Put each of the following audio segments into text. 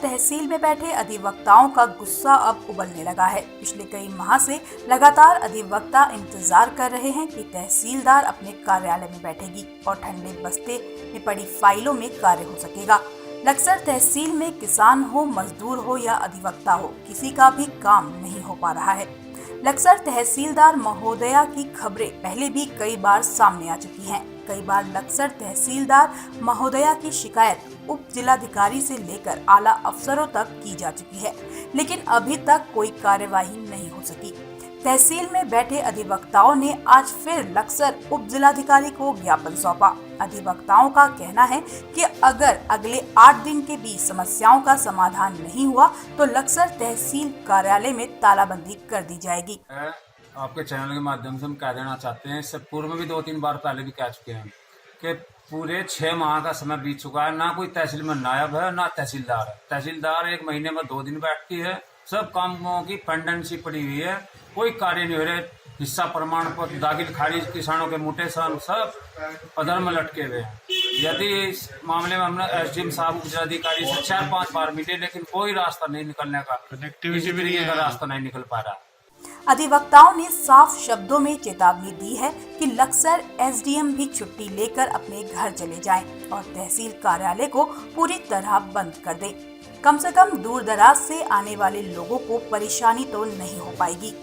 तहसील में बैठे अधिवक्ताओं का गुस्सा अब उबलने लगा है। पिछले कई माह से लगातार अधिवक्ता इंतजार कर रहे हैं कि तहसीलदार अपने कार्यालय में बैठेगी और ठंडे बस्ते में पड़ी फाइलों में कार्य हो सकेगा। लक्सर तहसील में किसान हो, मजदूर हो या अधिवक्ता हो, किसी का भी काम नहीं हो पा रहा है। लक्सर तहसीलदार महोदया की खबरें पहले भी कई बार सामने आ चुकी हैं। कई बार लक्सर तहसीलदार महोदया की शिकायत उप जिलाधिकारी से लेकर आला अफसरों तक की जा चुकी है, लेकिन अभी तक कोई कार्यवाही नहीं हो सकी। तहसील में बैठे अधिवक्ताओं ने आज फिर लक्सर उप जिलाधिकारी को ज्ञापन सौंपा। अधिवक्ताओं का कहना है कि अगर अगले 8 दिन के बीच समस्याओं का समाधान नहीं हुआ तो लक्सर तहसील कार्यालय में तालाबंदी कर दी जाएगी। आपके चैनल के माध्यम से हम कह देना चाहते हैं, इससे पूर्व में भी 2-3 बार पहले भी कह चुके हैं कि पूरे 6 माह का समय बीत चुका है। ना कोई तहसील में नायब है, ना तहसीलदार है। तहसीलदार 1 महीने में 2 दिन बैठती है। सब कामों की पेंडेंसी पड़ी हुई है, कोई कार्य नहीं हो रहे। हिस्सा प्रमाण पत्र, दाखिल खारिज, किसानों के मुटेशन सब पदर में लटके हुए हैं। यदि इस मामले में हमने एसडीएम साहब उप जिलाधिकारी से 4-5 बार मिले, लेकिन कोई रास्ता नहीं निकलने का, किसी भी तरीके का रास्ता नहीं निकल पा रहा। अधिवक्ताओं ने साफ शब्दों में चेतावनी दी है कि लक्सर एसडीएम भी छुट्टी लेकर अपने घर चले जाएं और तहसील कार्यालय को पूरी तरह बंद कर दें। कम से कम दूर दराज से आने वाले लोगों को परेशानी तो नहीं हो पाएगी।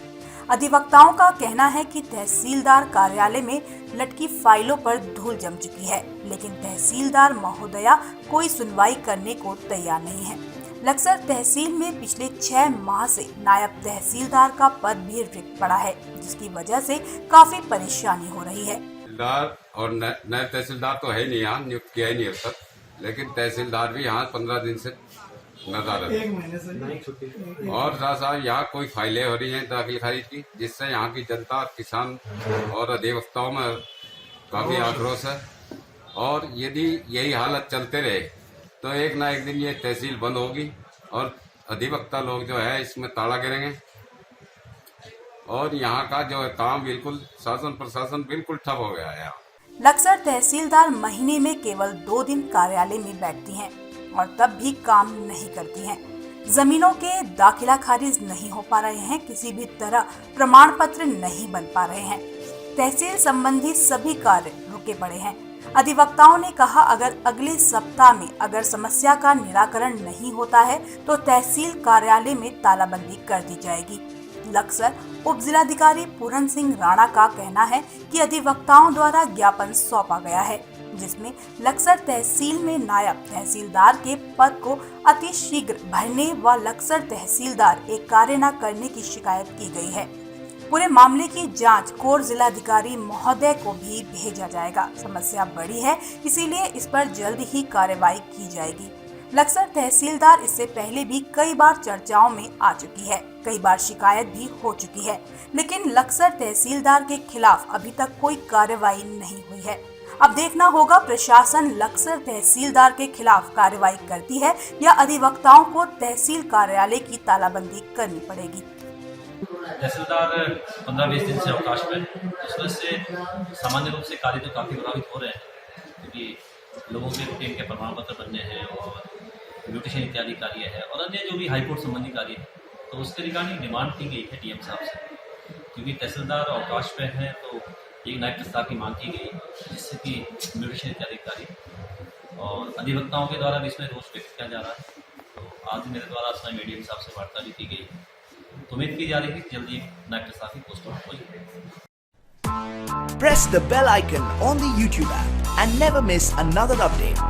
अधिवक्ताओं का कहना है कि तहसीलदार कार्यालय में लटकी फाइलों पर धूल जम चुकी है, लेकिन तहसीलदार महोदया कोई सुनवाई करने को तैयार नहीं है। लक्सर तहसील में पिछले 6 माह से नायब तहसीलदार का पद भी रिक्त पड़ा है, जिसकी वजह से काफी परेशानी हो रही है। तहसीलदार और नायब तहसीलदार तो है नहीं, यहाँ नियुक्त किया ही नहीं अब तक, लेकिन तहसीलदार भी यहाँ 15 दिन से नदारत है। और साथ यहाँ कोई फाइलें हो रही हैं दाखिल खारिज की, जिससे यहाँ की जनता, किसान और अधिवक्ताओं में काफी आक्रोश है। और यदि यही हालत चलते रहे तो एक ना एक दिन ये तहसील बंद होगी और अधिवक्ता लोग जो है इसमें ताला गिरेंगे और यहाँ का जो है काम बिल्कुल शासन प्रशासन बिल्कुल ठप हो गया है। लक्सर तहसीलदार महीने में केवल 2 दिन कार्यालय में बैठती हैं और तब भी काम नहीं करती हैं। जमीनों के दाखिला खारिज नहीं हो पा रहे हैं, किसी भी तरह प्रमाण पत्र नहीं बन पा रहे हैं। तहसील संबंधी सभी कार्य रुके पड़े हैं। अधिवक्ताओं ने कहा, अगर अगले सप्ताह में अगर समस्या का निराकरण नहीं होता है तो तहसील कार्यालय में तालाबंदी कर दी जाएगी। लक्सर उप जिलाधिकारी पूरन सिंह राणा का कहना है कि अधिवक्ताओं द्वारा ज्ञापन सौंपा गया है, जिसमें लक्सर तहसील में नायब तहसीलदार के पद को अति शीघ्र भरने व लक्सर तहसीलदार एक कार्य न करने की शिकायत की गई है। पूरे मामले की जांच कोर जिलाधिकारी महोदय को भी भेजा जाएगा। समस्या बड़ी है, इसीलिए इस पर जल्द ही कार्रवाई की जाएगी। लक्सर तहसीलदार इससे पहले भी कई बार चर्चाओं में आ चुकी है, कई बार शिकायत भी हो चुकी है, लेकिन लक्सर तहसीलदार के खिलाफ अभी तक कोई कार्रवाई नहीं हुई है। अब देखना होगा प्रशासन लक्सर तहसीलदार के खिलाफ कार्रवाई करती है या अधिवक्ताओं को तहसील कार्यालय की तालाबंदी करनी पड़ेगी। तहसीलदार 15-20 दिन से अवकाश में, इस वजह से सामान्य रूप से कार्य तो काफ़ी प्रभावित हो रहे हैं, क्योंकि लोगों के रूटीन के प्रमाण पत्र बनने हैं और म्यूटेशन इत्यादि कार्य है और अन्य जो भी हाईकोर्ट संबंधी कार्य है, तो उसके रिगार्डिंग डिमांड की गई है डीएम साहब से, क्योंकि तहसीलदार अवकाश में है तो एक नायब तहसीलदार की मांग की गई, जिससे कि म्यूटेशन इत्यादि कार्य और अधिवक्ताओं के द्वारा भी इसमें रोष व्यक्त किया जा रहा है। तो आज मेरे द्वारा स्वयं डीएम साहब से वार्ता भी की गई, तो उम्मीद की जा रही है कि जल्दी नायब तहसीलदार की पोस्ट हो जाएगी। Press the bell icon on the YouTube app and never miss another update.